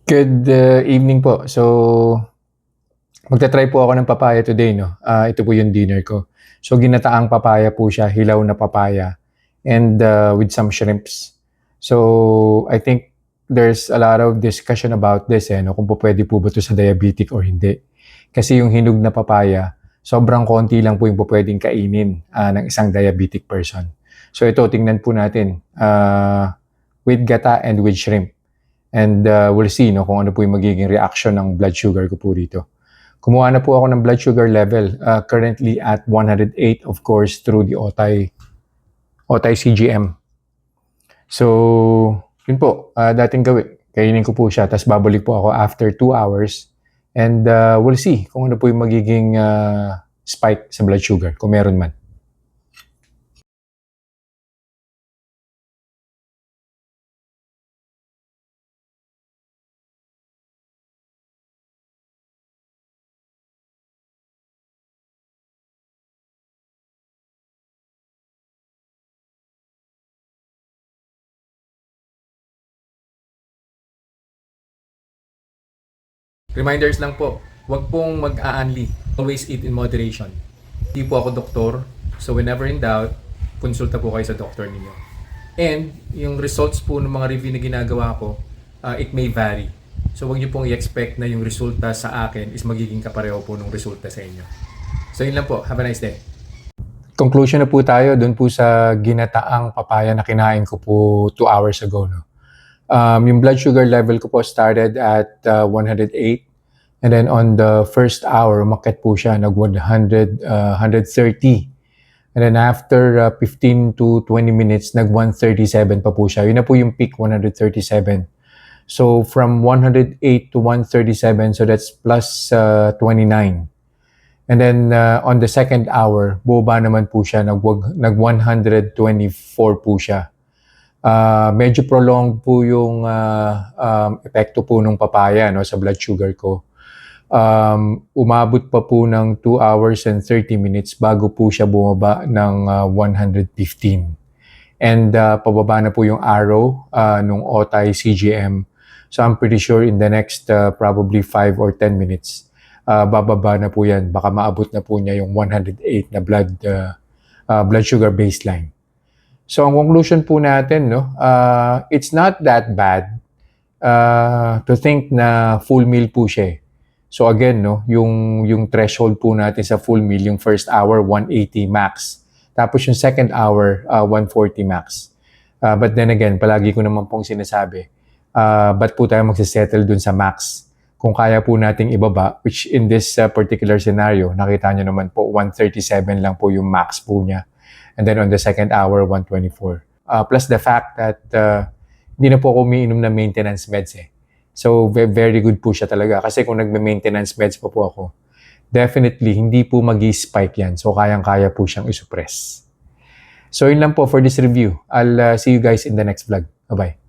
Good evening po. So, magta-try po ako ng papaya today 'no. Ito po yung dinner ko. So, ginataang papaya po siya, hilaw na papaya and, with some shrimps. So, I think there's a lot of discussion about this, 'no, kung pupuwede po ba 'to sa diabetic or hindi. Kasi yung hinog na papaya, sobrang konti lang po yung pupuwedeng kainin, ng isang diabetic person. So, ito tingnan po natin, with gata and with shrimp. And we'll see, 'no, kung ano po yung magiging reaction ng blood sugar ko po dito. Kumuha na po ako ng blood sugar level, currently at 108, of course, through the OTAI CGM. So, yun po, dating gawin. Kainin ko po siya, tapos babalik po ako after 2 hours. And we'll see kung ano po yung magiging spike sa blood sugar, kung meron man. Reminders lang po, huwag pong mag-aanli. Always eat in moderation. Hindi po ako doktor, so whenever in doubt, konsulta po kayo sa doktor ninyo. And yung results po ng mga review na ginagawa ko, it may vary. So huwag niyo pong i-expect na yung resulta sa akin is magiging kapareho po ng resulta sa inyo. So yun lang po. Have a nice day. Conclusion na po tayo dun po sa ginataang papaya na kinain ko po 2 hours ago. No? Yung blood sugar level ko po started at 108. And then on the first hour, umakyat po siya, nag-100, 130. And then after 15 to 20 minutes, nag-137 pa po siya. Yun na po yung peak, 137. So from 108 to 137, so that's plus 29. And then on the second hour, bumaba naman po siya, nag-124 po siya. Medyo prolonged po yung epekto po ng papaya, no, sa blood sugar ko. Umabot pa po ng 2 hours and 30 minutes bago po siya bumaba ng 115. And pababa na po yung arrow nung OTAI CGM. So I'm pretty sure in the next probably 5 or 10 minutes, bababa na po yan. Baka maabot na po niya yung 108 na blood sugar baseline. So ang conclusion po natin, no, it's not that bad to think na full meal po siya. So again, no, yung threshold po natin sa full meal, yung first hour 180 max. Tapos yung second hour 140 max. But then again, palagi ko naman pong sinasabi, ba't po tayo magsisettle dun sa max? Kung kaya po nating ibaba, which in this particular scenario, nakita nyo naman po 137 lang po yung max po niya. And then on the second hour 124. Plus the fact that hindi na po ako umiinom ng maintenance meds eh. So, very good po siya talaga. Kasi kung nagme-maintenance meds pa po ako, definitely, hindi po mag-spike yan. So, kayang-kaya po siyang isuppress. So, yun lang po for this review. I'll see you guys in the next vlog. Bye-bye.